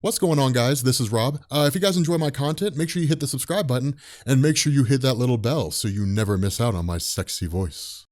What's going on, guys? This is Rob. If you guys enjoy my content, make sure you hit the subscribe button and make sure you hit that little bell so you never miss out on my sexy voice.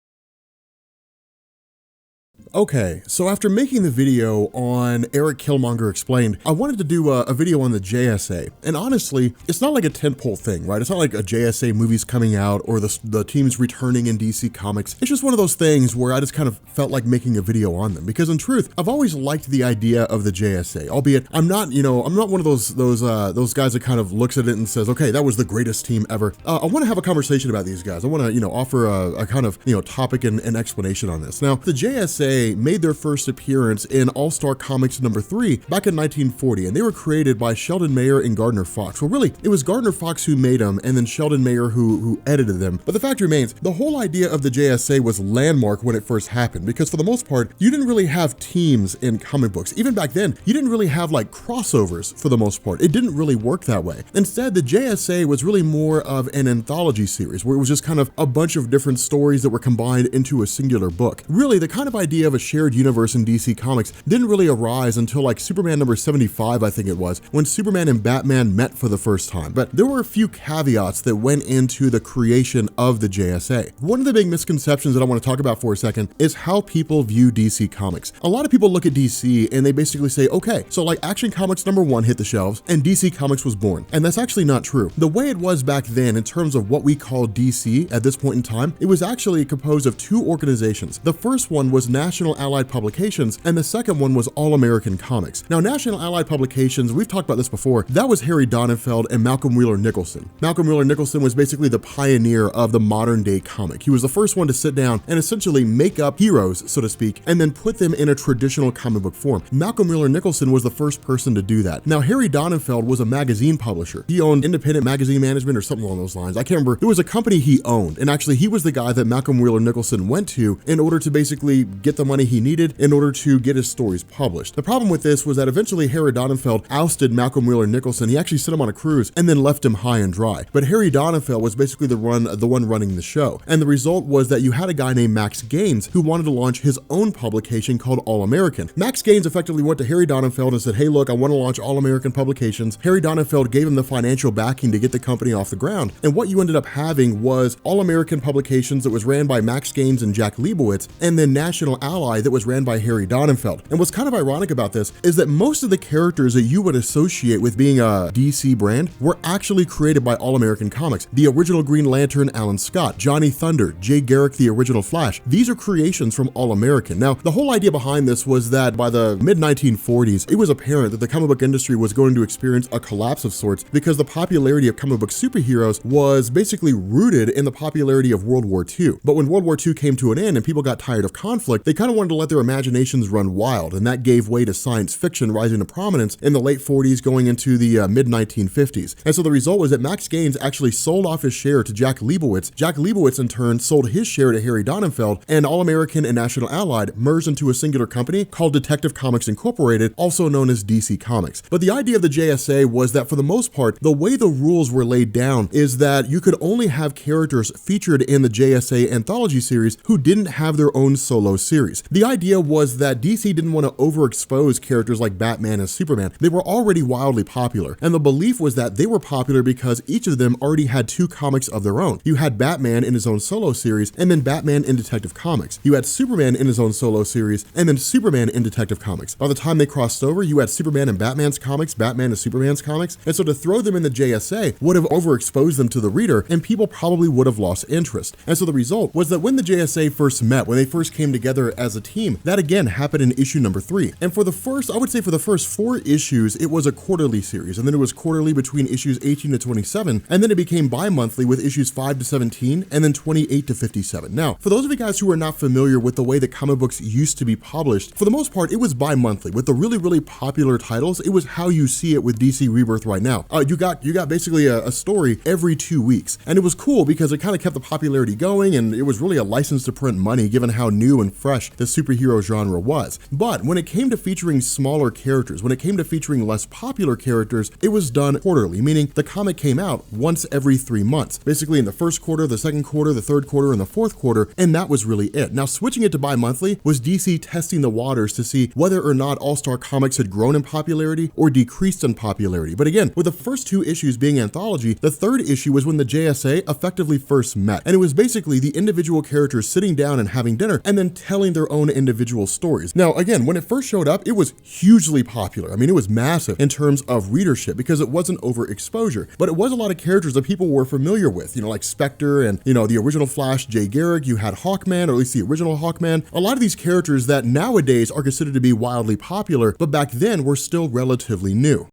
Okay, so after making the video on Eric Killmonger Explained, I wanted to do a video on the JSA. And honestly, it's not like a tentpole thing, right? It's not like a JSA movie's coming out or the team's returning in DC Comics. It's just one of those things where I just kind of felt like making a video on them. Because in truth, I've always liked the idea of the JSA, albeit I'm not one of those guys that kind of looks at it and says, okay, that was the greatest team ever. I want to have a conversation about these guys. I want to, offer a kind of, topic and explanation on this. Now, the JSA made their first appearance in All-Star Comics #3 back in 1940, and they were created by Sheldon Mayer and Gardner Fox. Well, really, it was Gardner Fox who made them, and then Sheldon Mayer who edited them. But the fact remains, the whole idea of the JSA was landmark when it first happened, because for the most part, you didn't really have teams in comic books. Even back then, you didn't really have like crossovers for the most part. It didn't really work that way. Instead, the JSA was really more of an anthology series, where it was just kind of a bunch of different stories that were combined into a singular book. Really, the kind of idea of a shared universe in DC Comics didn't really arise until like Superman #75, I think it was, when Superman and Batman met for the first time. But there were a few caveats that went into the creation of the JSA. One of the big misconceptions that I want to talk about for a second is how people view DC Comics. A lot of people look at DC and they basically say, okay, so like Action Comics #1 hit the shelves and DC Comics was born. And that's actually not true. The way it was back then in terms of what we call DC at this point in time, it was actually composed of two organizations. The first one was National Allied Publications, and the second one was All American Comics. Now, National Allied Publications, we've talked about this before, that was Harry Donenfeld and Malcolm Wheeler Nicholson. Malcolm Wheeler Nicholson was basically the pioneer of the modern day comic. He was the first one to sit down and essentially make up heroes, so to speak, and then put them in a traditional comic book form. Malcolm Wheeler Nicholson was the first person to do that. Now, Harry Donenfeld was a magazine publisher. He owned Independent Magazine Management or something along those lines. I can't remember. It was a company he owned, and actually he was the guy that Malcolm Wheeler Nicholson went to in order to basically get the money he needed in order to get his stories published. The problem with this was that eventually Harry Donenfeld ousted Malcolm Wheeler Nicholson. He actually sent him on a cruise and then left him high and dry. But Harry Donenfeld was basically the one running the show. And the result was that you had a guy named Max Gaines who wanted to launch his own publication called All American. Max Gaines effectively went to Harry Donenfeld and said, hey, look, I want to launch All American Publications. Harry Donenfeld gave him the financial backing to get the company off the ground. And what you ended up having was All American Publications that was ran by Max Gaines and Jack Leibowitz, and then National Ally that was ran by Harry Donenfeld. And what's kind of ironic about this is that most of the characters that you would associate with being a DC brand were actually created by All American Comics. The original Green Lantern, Alan Scott, Johnny Thunder, Jay Garrick, the original Flash. These are creations from All American. Now, the whole idea behind this was that by the mid-1940s, it was apparent that the comic book industry was going to experience a collapse of sorts because the popularity of comic book superheroes was basically rooted in the popularity of World War II. But when World War II came to an end and people got tired of conflict, they kind of wanted to let their imaginations run wild, and that gave way to science fiction rising to prominence in the late 40s going into the mid-1950s. And so the result was that Max Gaines actually sold off his share to Jack Leibowitz. Jack Leibowitz in turn sold his share to Harry Donenfeld, and All American and National Allied merged into a singular company called Detective Comics Incorporated, also known as DC Comics. But the idea of the JSA was that for the most part, the way the rules were laid down is that you could only have characters featured in the JSA anthology series who didn't have their own solo series. The idea was that DC didn't want to overexpose characters like Batman and Superman. They were already wildly popular, and the belief was that they were popular because each of them already had two comics of their own. You had Batman in his own solo series, and then Batman in Detective Comics. You had Superman in his own solo series, and then Superman in Detective Comics. By the time they crossed over, you had Superman in Batman's comics, Batman in Superman's comics, and so to throw them in the JSA would have overexposed them to the reader, and people probably would have lost interest. And so the result was that when the JSA first met, when they first came together as a team, that again happened in issue #3. And for the first 4 issues, it was a quarterly series, and then it was quarterly between issues 18 to 27, and then it became bi-monthly with issues 5 to 17, and then 28 to 57. Now, for those of you guys who are not familiar with the way that comic books used to be published, for the most part, it was bi-monthly. With the really, really popular titles, it was how you see it with DC Rebirth right now. You got basically a story every 2 weeks, and it was cool because it kind of kept the popularity going, and it was really a license to print money given how new and fresh fresh the superhero genre was. But when it came to featuring smaller characters, when it came to featuring less popular characters, it was done quarterly, meaning the comic came out once every 3 months, basically in the first quarter, the second quarter, the third quarter, and the fourth quarter, and that was really it. Now, switching it to bi-monthly was DC testing the waters to see whether or not All-Star Comics had grown in popularity or decreased in popularity. But again, with the first 2 issues being anthology, the third issue was when the JSA effectively first met, and it was basically the individual characters sitting down and having dinner and then telling their own individual stories. Now, again, when it first showed up, it was hugely popular. I mean, it was massive in terms of readership because it wasn't overexposure, but it was a lot of characters that people were familiar with, like Spectre and, the original Flash, Jay Garrick. You had Hawkman, or at least the original Hawkman. A lot of these characters that nowadays are considered to be wildly popular, but back then were still relatively new.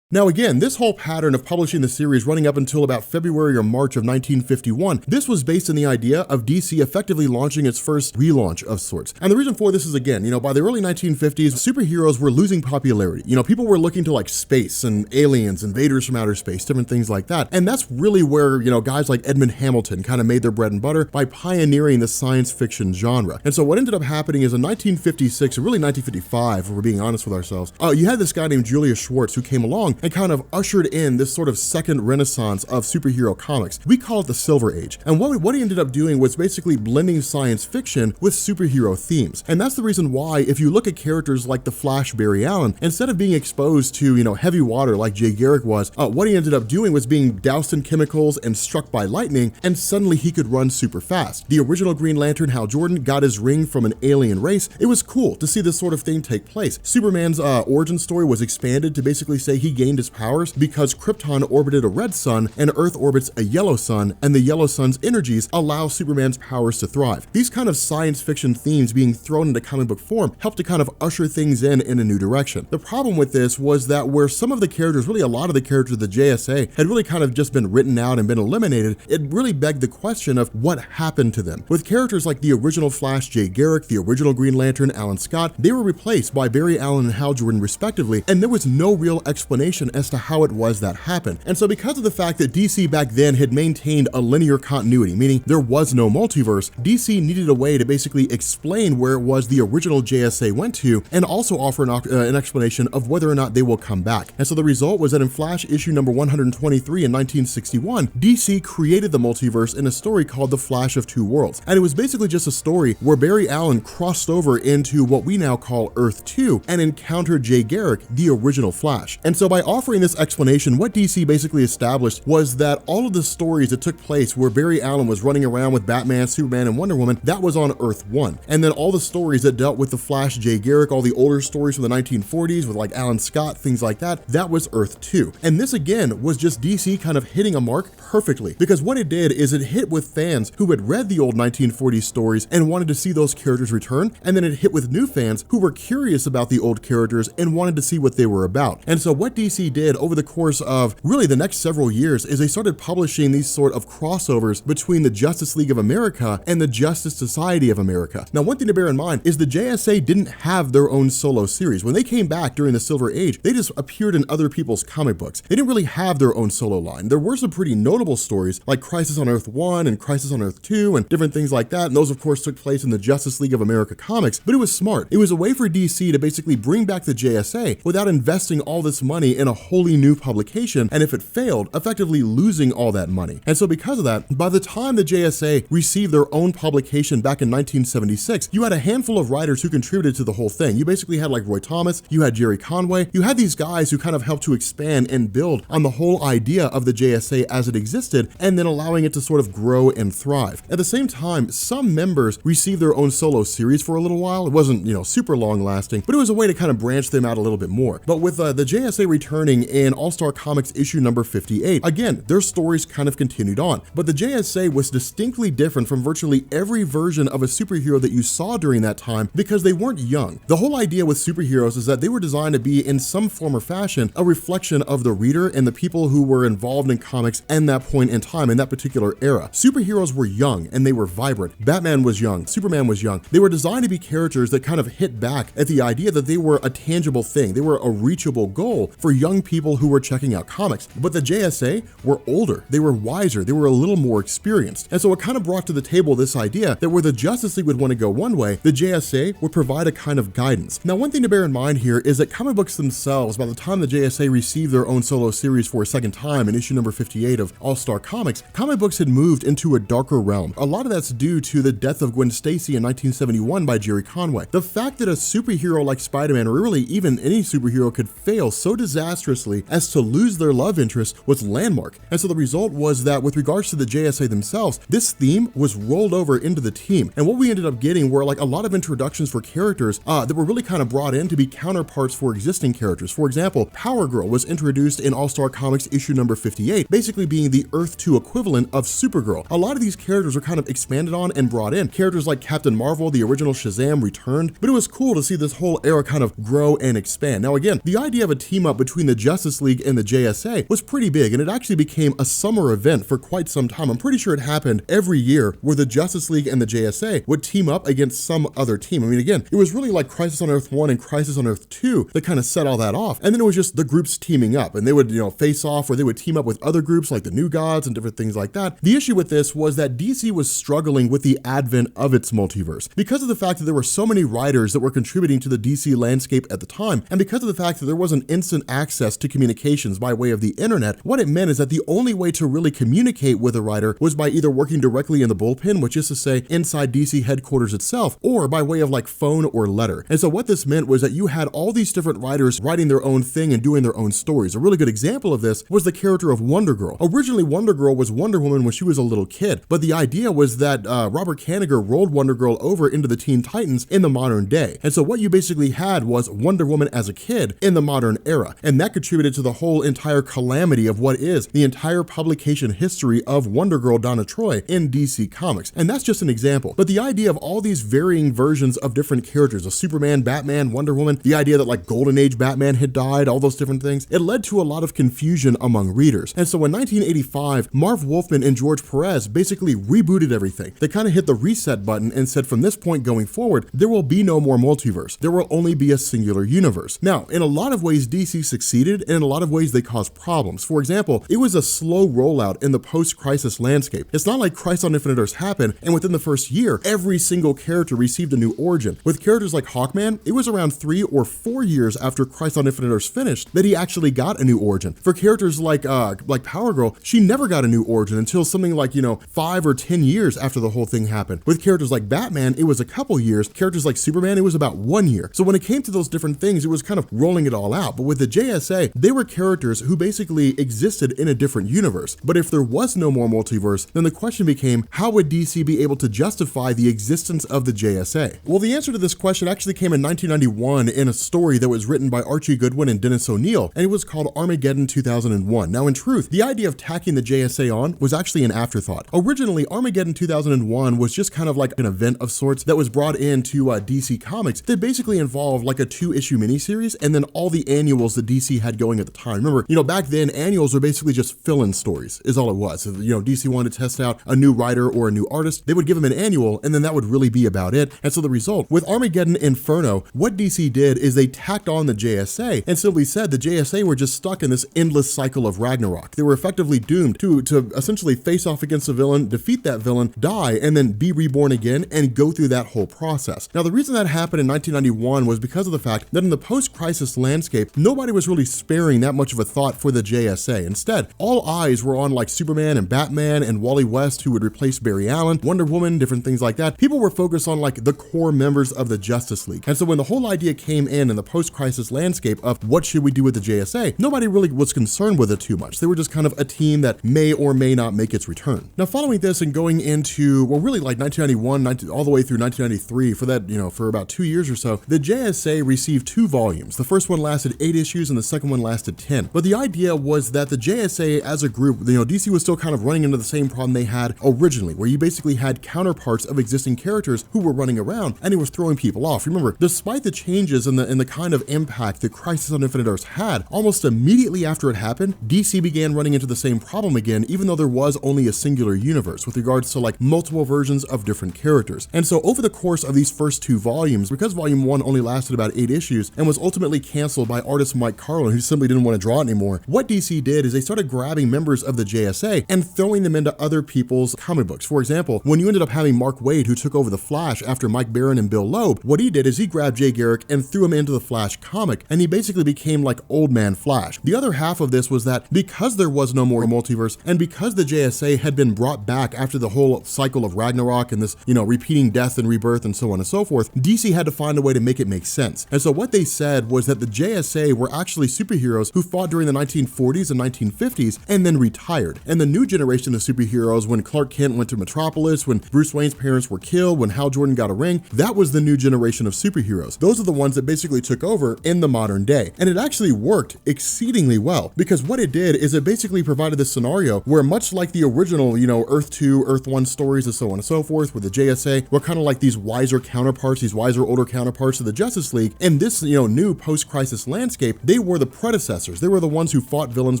Now again, this whole pattern of publishing the series running up until about February or March of 1951, this was based on the idea of DC effectively launching its first relaunch of sorts. And the reason for this is, again, by the early 1950s, superheroes were losing popularity. People were looking to like space and aliens, invaders from outer space, different things like that. And that's really where, guys like Edmund Hamilton kind of made their bread and butter by pioneering the science fiction genre. And so what ended up happening is in 1956, or really 1955, if we're being honest with ourselves, you had this guy named Julius Schwartz who came along and kind of ushered in this sort of second renaissance of superhero comics. We call it the Silver Age. And what he ended up doing was basically blending science fiction with superhero themes. And that's the reason why, if you look at characters like the Flash Barry Allen, instead of being exposed to, heavy water like Jay Garrick was, what he ended up doing was being doused in chemicals and struck by lightning, and suddenly he could run super fast. The original Green Lantern, Hal Jordan, got his ring from an alien race. It was cool to see this sort of thing take place. Superman's origin story was expanded to basically say he gained his powers because Krypton orbited a red sun and Earth orbits a yellow sun, and the yellow sun's energies allow Superman's powers to thrive. These kind of science fiction themes being thrown into comic book form helped to kind of usher things in a new direction. The problem with this was that where some of the characters, really a lot of the characters of the JSA, had really kind of just been written out and been eliminated, it really begged the question of what happened to them. With characters like the original Flash, Jay Garrick, the original Green Lantern, Alan Scott, they were replaced by Barry Allen and Hal Jordan respectively, and there was no real explanation as to how it was that happened. And so because of the fact that DC back then had maintained a linear continuity, meaning there was no multiverse, DC needed a way to basically explain where it was the original JSA went to, and also offer an explanation of whether or not they will come back. And so the result was that in Flash issue number 123 in 1961, DC created the multiverse in a story called The Flash of Two Worlds. And it was basically just a story where Barry Allen crossed over into what we now call Earth 2 and encountered Jay Garrick, the original Flash. And so by offering this explanation, what DC basically established was that all of the stories that took place where Barry Allen was running around with Batman, Superman, and Wonder Woman, that was on Earth 1. And then all the stories that dealt with the Flash, Jay Garrick, all the older stories from the 1940s with like Alan Scott, things like that, that was Earth 2. And this again was just DC kind of hitting a mark perfectly, because what it did is it hit with fans who had read the old 1940s stories and wanted to see those characters return, and then it hit with new fans who were curious about the old characters and wanted to see what they were about. And so what DC did over the course of really the next several years is they started publishing these sort of crossovers between the Justice League of America and the Justice Society of America. Now, one thing to bear in mind is the JSA didn't have their own solo series. When they came back during the Silver Age, they just appeared in other people's comic books. They didn't really have their own solo line. There were some pretty notable stories like Crisis on Earth 1 and Crisis on Earth 2 and different things like that, and those of course took place in the Justice League of America comics, but it was smart. It was a way for DC to basically bring back the JSA without investing all this money in a wholly new publication, and if it failed, effectively losing all that money. And so because of that, by the time the JSA received their own publication back in 1976, you had a handful of writers who contributed to the whole thing. You basically had like Roy Thomas, you had Jerry Conway, you had these guys who kind of helped to expand and build on the whole idea of the JSA as it existed, and then allowing it to sort of grow and thrive. At the same time, some members received their own solo series for a little while. It wasn't, super long lasting, but it was a way to kind of branch them out a little bit more. But with the JSA returning in All-Star Comics issue number 58, again, their stories kind of continued on. But the JSA was distinctly different from virtually every version of a superhero that you saw during that time because they weren't young. The whole idea with superheroes is that they were designed to be in some form or fashion a reflection of the reader and the people who were involved in comics in that point in time, in that particular era. Superheroes were young and they were vibrant. Batman was young, Superman was young. They were designed to be characters that kind of hit back at the idea that they were a tangible thing. They were a reachable goal for young people who were checking out comics. But the JSA were older, they were wiser, they were a little more experienced. And so it kind of brought to the table this idea that where the Justice League would want to go one way, the JSA would provide a kind of guidance. Now, one thing to bear in mind here is that comic books themselves, by the time the JSA received their own solo series for a second time in issue number 58 of All-Star Comics, comic books had moved into a darker realm. A lot of that's due to the death of Gwen Stacy in 1971 by Jerry Conway. The fact that a superhero like Spider-Man, or really even any superhero, could fail so disastrously as to lose their love interest was landmark. And so the result was that with regards to the JSA themselves, this theme was rolled over into the team. And what we ended up getting were like a lot of introductions for characters that were really kind of brought in to be counterparts for existing characters. For example, Power Girl was introduced in All-Star Comics issue number 58, basically being the Earth 2 equivalent of Supergirl. A lot of these characters were kind of expanded on and brought in. Characters like Captain Marvel, the original Shazam, returned, but it was cool to see this whole era kind of grow and expand. Now again, the idea of a team up between the Justice League and the JSA was pretty big, and it actually became a summer event for quite some time. I'm pretty sure it happened every year where the Justice League and the JSA would team up against some other team. I mean, again, it was really like Crisis on Earth 1 and Crisis on Earth 2 that kind of set all that off. And then it was just the groups teaming up, and they would, face off, or they would team up with other groups like the New Gods and different things like that. The issue with this was that DC was struggling with the advent of its multiverse because of the fact that there were so many writers that were contributing to the DC landscape at the time, and because of the fact that there wasn't instant access to communications by way of the internet. What it meant is that the only way to really communicate with a writer was by either working directly in the bullpen, which is to say inside DC headquarters itself, or by way of like phone or letter. And so what this meant was that you had all these different writers writing their own thing and doing their own stories. A really good example of this was the character of Wonder Girl. Originally, Wonder Girl was Wonder Woman when she was a little kid, but the idea was that Robert Kanigher rolled Wonder Girl over into the Teen Titans in the modern day. And so what you basically had was Wonder Woman as a kid in the modern era, and that contributed to the whole entire calamity of what is the entire publication history of Wonder Girl Donna Troy in DC Comics. And that's just an example. But the idea of all these varying versions of different characters, of Superman, Batman, Wonder Woman, the idea that like Golden Age Batman had died, all those different things, it led to a lot of confusion among readers. And so in 1985, Marv Wolfman and George Perez basically rebooted everything. They kind of hit the reset button and said, from this point going forward, there will be no more multiverse. There will only be a singular universe. Now, in a lot of ways, DC succeeded, and in a lot of ways, they caused problems. For example, it was a slow rollout in the post-crisis landscape. It's not like Crisis on Infinite Earths happened, and within the first year, every single character received a new origin. With characters like Hawkman, it was around 3 or 4 years after Crisis on Infinite Earths finished that he actually got a new origin. For characters like Power Girl, she never got a new origin until something like, 5 or 10 years after the whole thing happened. With characters like Batman, it was a couple years. Characters like Superman, it was about 1 year. So when it came to those different things, it was kind of rolling it all out. But with the JSA, they were characters who basically existed in a different universe. But if there was no more multiverse, then the question became, how would DC be able to justify the existence of the JSA? Well, the answer to this question actually came in 1991 in a story that was written by Archie Goodwin and Dennis O'Neil, and it was called Armageddon 2001. Now, in truth, the idea of tacking the JSA on was actually an afterthought. Originally, Armageddon 2001 was just kind of like an event of sorts that was brought into DC Comics that basically involved like a 2-issue miniseries and then all the annuals that DC had going at the time. Remember, back then, annuals were basically just fill-in stories is all it was. If, DC wanted to test out a new writer or a new artist, they would give them an annual, and then that would really be about it. And so the result, with Armageddon Inferno, what DC did is they tacked on the JSA and simply said the JSA were just stuck in this endless cycle of Ragnarok. They were effectively doomed to essentially face off against a villain, defeat that villain, die, and then be reborn again and go through that whole process. Now, the reason that happened in 1991 was because of the fact that in the post-crisis landscape, nobody was really sparing that much of a thought for the JSA. Instead, all eyes were on like Superman and Batman and Wally West, who would replace Barry Allen, Wonder Woman, different things like that. People were focused on like the core members of the Justice League. And so when the whole idea came in the post-crisis landscape of what should we do with the JSA, nobody really was concerned with it too much. They were just kind of a team that may or may not make its return. Now, following this and going into, well, really like 1991, all the way through 1993, for that, for about 2 years or so, the JSA received 2 volumes. The first one lasted 8 issues and the second one lasted 10. But the idea was that the JSA as a group, DC was still kind of running into the same problem they had originally, where you basically had counterparts of existing characters who were running around, and it was throwing people off. Remember, despite the changes in the kind of impact that Crisis on Infinite Earths had, almost immediately after it happened, DC began running into the same problem again, even though there was only a singular universe with regards to like multiple versions of different characters. And so over the course of these first 2 volumes, because volume 1 only lasted about 8 issues and was ultimately canceled by artist Mike McFarlane, who simply didn't want to draw it anymore, what DC did is they started grabbing members of the JSA and throwing them into other people's comic books. For example, when you ended up having Mark Waid, who took over the Flash after Mike Baron and Bill Loeb, what he did is he grabbed Jay Garrick and threw him into the Flash comic, and he basically became like Old Man Flash. The other half of this was that because there was no more multiverse, and because the JSA had been brought back after the whole cycle of Ragnarok and this, repeating death and rebirth and so on and so forth, DC had to find a way to make it make sense. And so what they said was that the JSA were actually superheroes who fought during the 1940s and 1950s and then retired. And the new generation of superheroes, when Clark Kent went to Metropolis, when Bruce Wayne's parents were killed, when Hal Jordan got a ring, that was the new generation of superheroes. Those are the ones that basically took over in the modern day. And it actually worked exceedingly well, because what it did is it basically provided this scenario where, much like the original, Earth 2, Earth 1 stories and so on and so forth, with the JSA were kind of like these wiser counterparts, these wiser older counterparts of the Justice League. In this, new post-crisis landscape, they were the predecessors. They were the ones who fought villains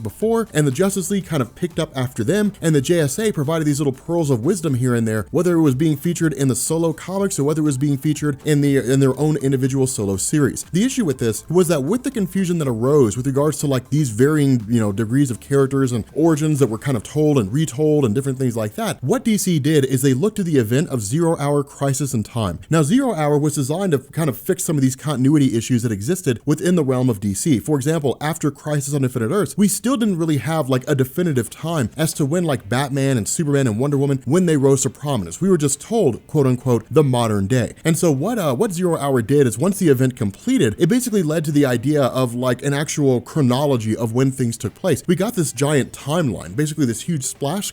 before, and the Justice League kind of picked up after them, and the JSA provided these little pearls of wisdom here and there, whether it was being featured in the solo comics or whether it was being featured in their own individual solo series. The issue with this was that with the confusion that arose with regards to like these varying, degrees of characters and origins that were kind of told and retold and different things like that, what DC did is they looked to the event of 0 Hour Crisis in Time. Now, 0 Hour was designed to kind of fix some of these continuity issues that existed within the realm of DC. For example, after Crisis on Infinite Earths, we still didn't really have like a definitive time as to when like Batman and Superman and Wonder Woman, when they rose to prominence. We were just told, quote unquote, the modern day. And so what 0 Hour did is, once the event completed, it basically led to the idea of like an actual chronology of when things took place. We got this giant timeline, basically this huge splash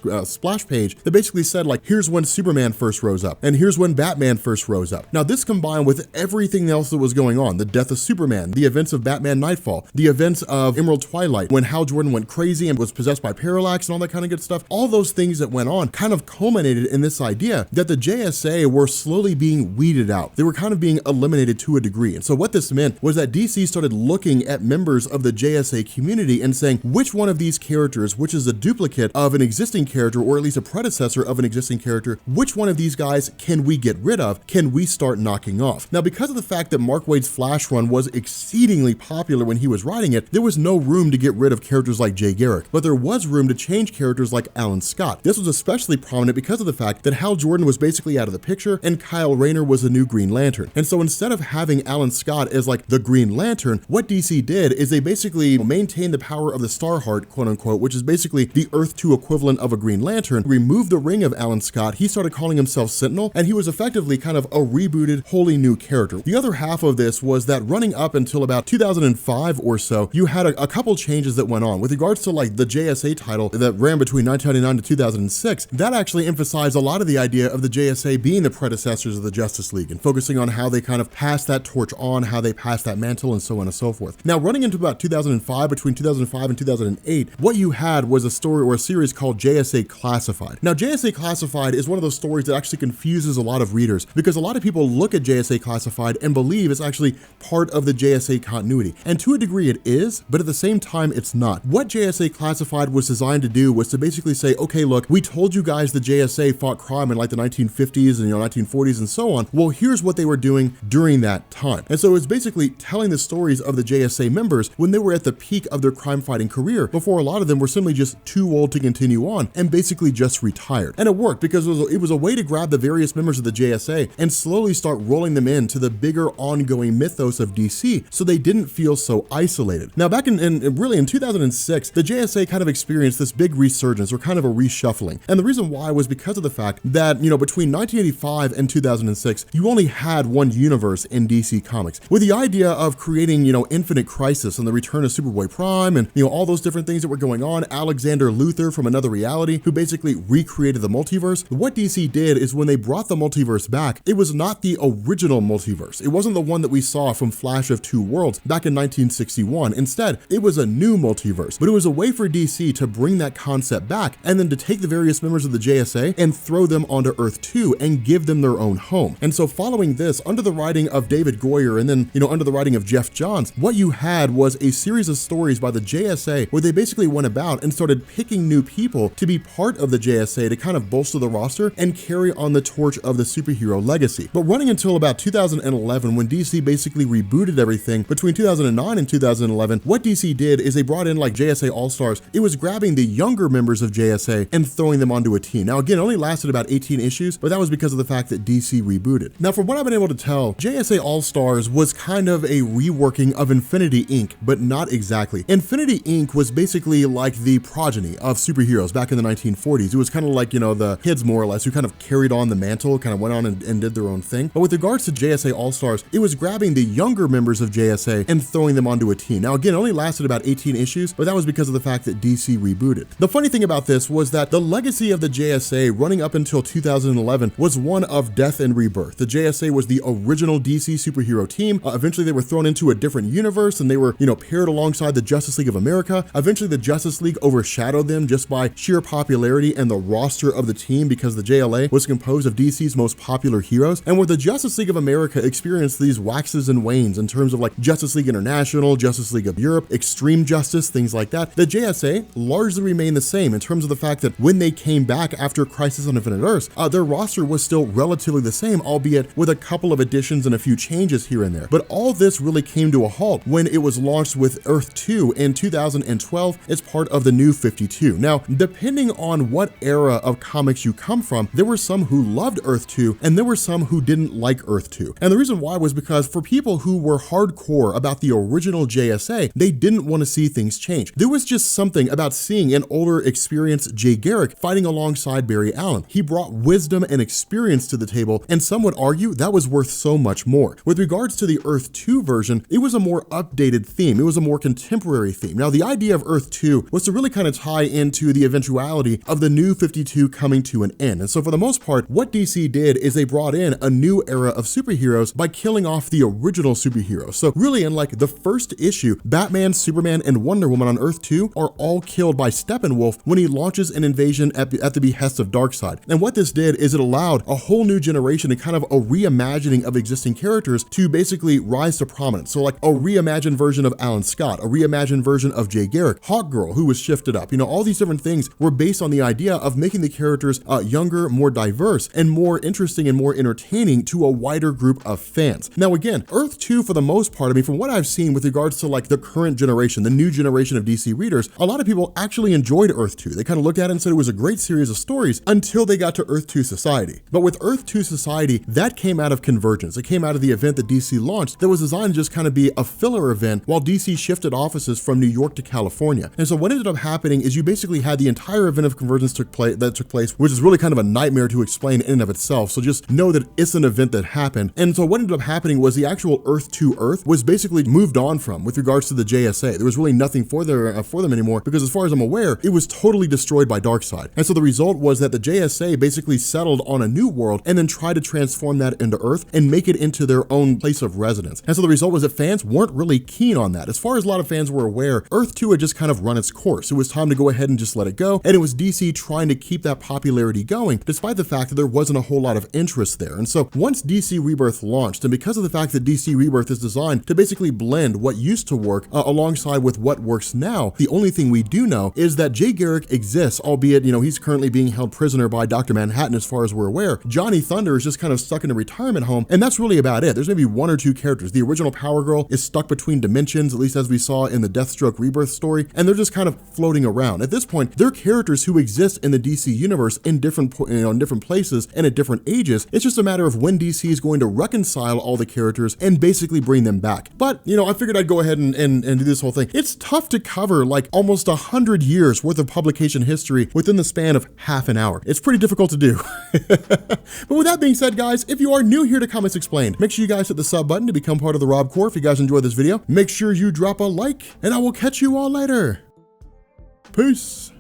page that basically said like, here's when Superman first rose up, and here's when Batman first rose up. Now, this combined with everything else that was going on, the death of Superman, the events of Batman Nightfall, the events of Emerald Twilight, when Hal Jordan went crazy and was possessed by Parallax and all that kind of good stuff, all those things that went on kind of culminated in this idea that the JSA were slowly being weeded out. They were kind of being eliminated to a degree. And so what this meant was that DC started looking at members of the JSA community and saying, which one of these characters, which is a duplicate of an existing character, or at least a predecessor of an existing character, which one of these guys can we get rid of? Can we start knocking off? Now, because of the fact that Mark Waid's Flash run was exceedingly popular when he was writing it, there was no room to get rid of characters like Jay Garrick, but there was room to change characters like Alan Scott. This was especially prominent because of the fact that Hal Jordan was basically out of the picture and Kyle Rayner was the new Green Lantern. And so instead of having Alan Scott as like the Green Lantern, what DC did is they basically maintained the power of the Starheart, quote unquote, which is basically the Earth 2 equivalent of a Green Lantern, removed the ring of Alan Scott. He started calling himself Sentinel, and he was effectively kind of a rebooted, wholly new character. The other half of this was that running up until about 2005 or so, you had a couple changes that went on with regards to like the JSA title that ran between 1999 to 2006. That actually emphasized a lot of the idea of the JSA being the predecessors of the Justice League and focusing on how they kind of passed that torch on, how they passed that mantle, and so on and so forth. Now, running into about 2005, between 2005 and 2008, what you had was a story or a series called JSA Classified. Now, JSA Classified is one of those stories that actually confuses a lot of readers, because a lot of people look at JSA Classified and believe it's actually part of the JSA continuity. And to a degree it is, but at the same time it's not. What JSA Classified was designed to do was to basically say, okay, look, we told you guys the JSA fought crime in like the 1950s and 1940s and so on. Well, here's what they were doing during that time. And so it's basically telling the stories of the JSA members when they were at the peak of their crime fighting career, before a lot of them were simply just too old to continue on and basically just retired. And it worked because it was a way to grab the various members of the JSA and slowly start rolling them into the bigger ongoing mythos of DC, so they didn't feel so isolated. Now, back in 2006, the JSA kind of experienced this big resurgence, or kind of a reshuffling. And the reason why was because of the fact that, between 1985 and 2006, you only had one universe in DC Comics. With the idea of creating, Infinite Crisis and the return of Superboy Prime and, all those different things that were going on, Alexander Luthor from Another Reality, who basically recreated the multiverse. What DC did is when they brought the multiverse back, it was not the original multiverse. It wasn't the one that we saw from Flash of Two Worlds back in 1961. Instead, it was a new multiverse, but it was a way for DC to bring that concept back and then to take the various members of the JSA and throw them onto Earth 2 and give them their own home. And so following this, under the writing of David Goyer and then, under the writing of Jeff Johns, what you had was a series of stories by the JSA where they basically went about and started picking new people to be part of the JSA to kind of bolster the roster and carry on the torch of the superhero legacy. But running until about 2011, when DC basically rebooted everything between 2009 and 2011, what DC did is they brought in like JSA Allstars. It was grabbing the younger members of JSA and throwing them onto a team. Now again, it only lasted about 18 issues, but that was because of the fact that DC rebooted. Now from what I've been able to tell, JSA Allstars was kind of a reworking of Infinity Inc., but not exactly. Infinity Inc. was basically like the progeny of superheroes back in the 1940s. It was kind of like, you know, the kids more or less who kind of carried on the mantle, kind of went on and did their own thing. But with regards to JSA Allstars, it was grabbing the younger members of JSA and throwing them onto a team. Now again, it only lasted about 18 issues, but that was because of the fact that DC rebooted. The funny thing about this was that the legacy of the JSA running up until 2011 was one of death and rebirth. The JSA was the original DC superhero team. Eventually they were thrown into a different universe and they were, you know, paired alongside the Justice League of America. Eventually the Justice League overshadowed them just by sheer popularity and the roster of the team, because the JLA was composed of DC's most popular heroes. And where the Justice League of America experienced these waxes and wanes in terms of like Justice League International, Justice League of Europe, Extreme Justice, things like that, the JSA largely remained the same in terms of the fact that when they came back after Crisis on Infinite Earths, their roster was still relatively the same, albeit with a couple of additions and a few changes here and there. But all this really came to a halt when it was launched with Earth 2 in 2012 as part of the New 52. Now, depending on what era of comics you come from, there were some who loved Earth 2 and there were some who didn't like Earth 2. And the reason why was because for people who were hardcore about the original JSA, they didn't want to see things change. There was just something about seeing an older, experienced Jay Garrick fighting alongside Barry Allen. He brought wisdom and experience to the table, and some would argue that was worth so much more. With regards to the Earth 2 version, it was a more updated theme. It was a more contemporary theme. Now, the idea of Earth 2 was to really kind of tie into the eventuality of the New 52 coming to an end. And so for the most part, what DC did is they brought in a new era of superheroes by killing off the original superheroes. So really in like the first issue, Batman, Superman, and Wonder Woman on Earth 2 are all killed by Steppenwolf when he launches an invasion at the behest of Darkseid. And what this did is it allowed a whole new generation and kind of a reimagining of existing characters to basically rise to prominence. So like a reimagined version of Alan Scott, a reimagined version of Jay Garrick, Hawkgirl, who was shifted up. You know, all these different things were based on the idea of making the characters younger, more diverse, and more interesting and more entertaining to a wider group of fans. Now again, Earth 2 for the most part, I mean, from what I've seen with regards to like the current generation, the new generation of DC readers, a lot of people actually enjoyed Earth 2. They kind of looked at it and said it was a great series of stories until they got to Earth 2 Society. But with Earth 2 Society, that came out of Convergence. It came out of the event that DC launched that was designed to just kind of be a filler event while DC shifted offices from New York to California. And so what ended up happening is you basically had the entire event of Convergence took place, which is really kind of a nightmare to explain in and of itself. So just know that it's an event that happened. And so what ended up happening was the actual Earth 2 Earth was basically moved on from with regards to the JSA. There was really nothing for them anymore because as far as I'm aware, it was totally destroyed by Darkseid. And so the result was that the JSA basically settled on a new world and then tried to transform that into Earth and make it into their own place of residence. And so the result was that fans weren't really keen on that. As far as a lot of fans were aware, Earth 2 had just kind of run its course. It was time to go ahead and just let it go. And it was DC trying to keep that popularity going, despite the fact that there wasn't a whole lot of interest there. And so once DC Rebirth launched, and because of the fact that DC Rebirth is designed to basically blend what used to work alongside with what works now, the only thing we do know is that Jay Garrick exists, albeit, you know, he's currently being held prisoner by Dr. Manhattan as far as we're aware. Johnny Thunder is just kind of stuck in a retirement home, and that's really about it. There's maybe one or two characters. The original Power Girl is stuck between dimensions, at least as we saw in the Deathstroke Rebirth story, and they're just kind of floating around. At this point, they're characters who exist in the DC universe in different places and at different ages. It's just a matter of when DC is going to reconcile all the characters and basically bring them back. But, you know, I figured I'd go ahead and do this whole thing. It's tough to cover like almost 100 years worth of publication history within the span of half an hour. It's pretty difficult to do. But with that being said, guys, if you are new here to Comics Explained, make sure you guys hit the sub button to become part of the Rob Corps. If you guys enjoyed this video, make sure you drop a like, and I will catch you all later. Peace.